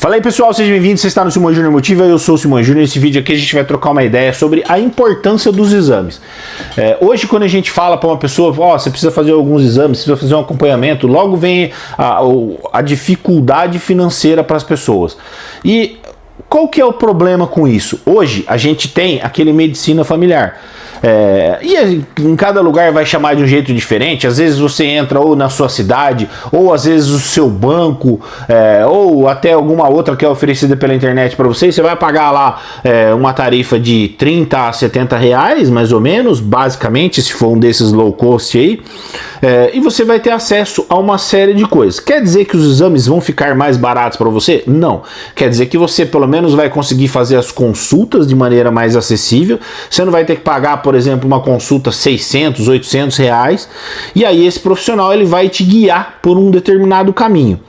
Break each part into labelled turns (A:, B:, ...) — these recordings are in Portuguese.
A: Fala aí pessoal, seja bem-vindo, você está no Simões Júnior Motiva, eu sou o Simões Júnior. Nesse vídeo aqui a gente vai trocar uma ideia sobre a importância dos exames. Hoje quando a gente fala para uma pessoa, você precisa fazer alguns exames, precisa fazer um acompanhamento, logo vem a dificuldade financeira para as pessoas. E qual que é o problema com isso? Hoje a gente tem aquele medicina familiar. E em cada lugar vai chamar de um jeito diferente. Às vezes você entra ou na sua cidade, ou às vezes o seu banco, ou até alguma outra que é oferecida pela internet para você. Você vai pagar lá uma tarifa de 30 a 70 reais, mais ou menos, basicamente, se for um desses low cost aí. E você vai ter acesso a uma série de coisas. Quer dizer que os exames vão ficar mais baratos para você? Não. Quer dizer que você pelo menos vai conseguir fazer as consultas de maneira mais acessível. Você não vai ter que pagar, por exemplo, uma consulta 600, 800 reais. E aí esse profissional ele vai te guiar por um determinado caminho.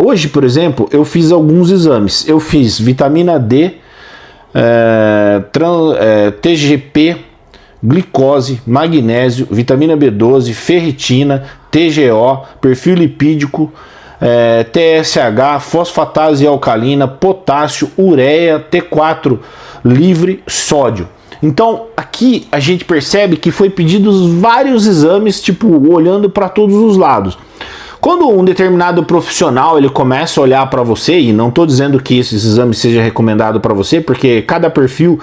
A: Hoje, por exemplo, eu fiz alguns exames. Eu fiz vitamina D, TGP, glicose, magnésio, vitamina B12, ferritina, TGO, perfil lipídico, TSH, fosfatase alcalina, potássio, ureia, T4 livre, sódio. Então aqui a gente percebe que foi pedidos vários exames, tipo, olhando para todos os lados. Quando um determinado profissional ele começa a olhar para você, e não estou dizendo que esse exame seja recomendado para você, porque cada perfil,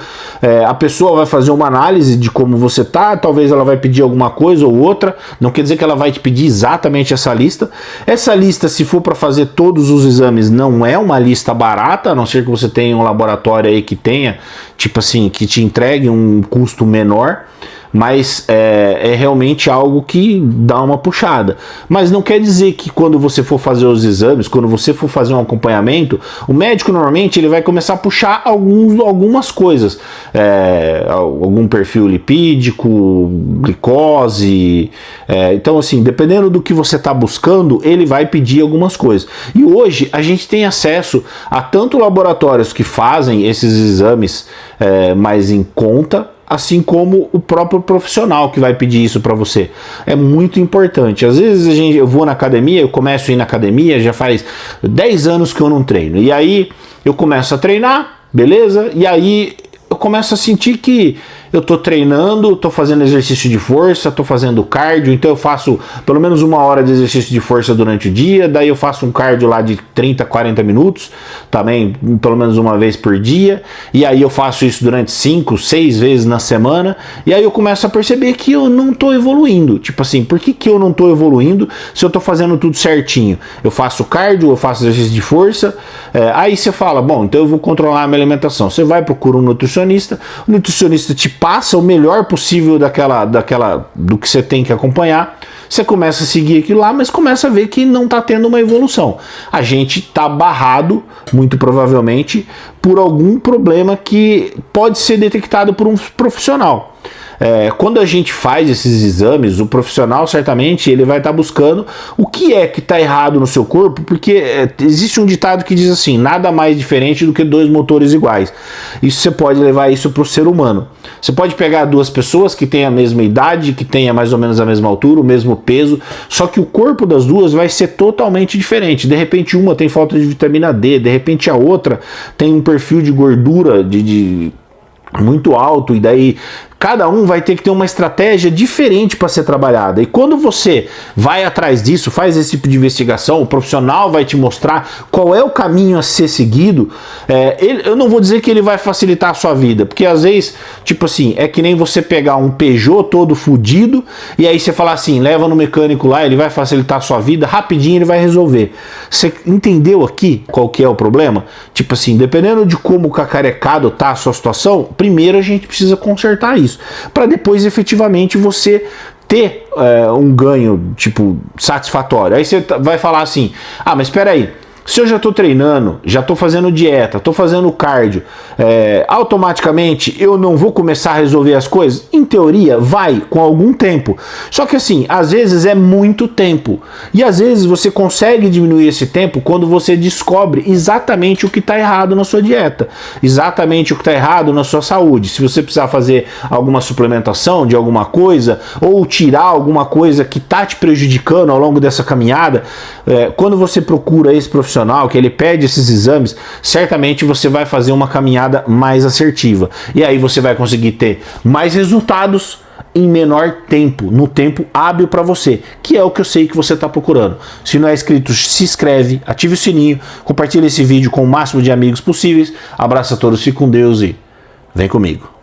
A: a pessoa vai fazer uma análise de como você está, talvez ela vai pedir alguma coisa ou outra, não quer dizer que ela vai te pedir exatamente essa lista. Essa lista, se for para fazer todos os exames, não é uma lista barata, a não ser que você tenha um laboratório aí que tenha, tipo assim, que te entregue um custo menor. Mas é realmente algo que dá uma puxada. Mas não quer dizer que quando você for fazer os exames, quando você for fazer um acompanhamento, o médico normalmente ele vai começar a puxar algumas coisas. Algum perfil lipídico, glicose. Então assim, dependendo do que você está buscando, ele vai pedir algumas coisas. E hoje a gente tem acesso a tanto laboratórios que fazem esses exames mais em conta, assim como o próprio profissional que vai pedir isso para você. É muito importante. Às vezes eu vou na academia, eu começo a ir na academia, já faz 10 anos que eu não treino. E aí eu começo a treinar, beleza? E aí eu começo a sentir que eu tô treinando, tô fazendo exercício de força, tô fazendo cardio, então eu faço pelo menos 1 hora de exercício de força durante o dia, daí eu faço um cardio lá de 30, 40 minutos, também pelo menos uma vez por dia, e aí eu faço isso durante 5, 6 vezes na semana, e aí eu começo a perceber que eu não tô evoluindo. Tipo assim, por que eu não tô evoluindo se eu tô fazendo tudo certinho? Eu faço cardio, eu faço exercício de força, aí você fala, bom, então eu vou controlar a minha alimentação. Você vai, procura um nutricionista, o nutricionista te passa o melhor possível do que você tem que acompanhar. Você começa a seguir aquilo lá, mas começa a ver que não está tendo uma evolução. A gente está barrado, muito provavelmente, por algum problema que pode ser detectado por um profissional. Quando a gente faz esses exames, o profissional certamente ele vai estar buscando o que é que está errado no seu corpo, porque existe um ditado que diz assim, nada mais diferente do que 2 motores iguais. Isso você pode levar isso para o ser humano. Você pode pegar 2 pessoas que têm a mesma idade, que têm mais ou menos a mesma altura, o mesmo peso, só que o corpo das duas vai ser totalmente diferente. De repente uma tem falta de vitamina D, de repente a outra tem um perfil de gordura muito alto, e daí cada um vai ter que ter uma estratégia diferente para ser trabalhada. E quando você vai atrás disso, faz esse tipo de investigação, o profissional vai te mostrar qual é o caminho a ser seguido. Eu não vou dizer que ele vai facilitar a sua vida, porque às vezes, tipo assim, é que nem você pegar um Peugeot todo fudido e aí você falar assim, leva no mecânico lá, ele vai facilitar a sua vida, rapidinho ele vai resolver. Você entendeu aqui qual que é o problema? Tipo assim, dependendo de como cacarecado tá a sua situação, primeiro a gente precisa consertar isso, para depois efetivamente você ter um ganho tipo satisfatório. Aí você vai falar assim, mas espera aí, se eu já estou treinando, já estou fazendo dieta, estou fazendo cardio, automaticamente eu não vou começar a resolver as coisas? Em teoria, vai, com algum tempo. Só que assim, às vezes é muito tempo. E às vezes você consegue diminuir esse tempo quando você descobre exatamente o que está errado na sua dieta, exatamente o que está errado na sua saúde. Se você precisar fazer alguma suplementação de alguma coisa, ou tirar alguma coisa que está te prejudicando ao longo dessa caminhada, quando você procura esse profissional, profissional, que ele pede esses exames, certamente você vai fazer uma caminhada mais assertiva. E aí você vai conseguir ter mais resultados em menor tempo, no tempo hábil para você, que é o que eu sei que você está procurando. Se não é inscrito, se inscreve, ative o sininho, compartilhe esse vídeo com o máximo de amigos possíveis. Abraço a todos, fique com Deus e vem comigo.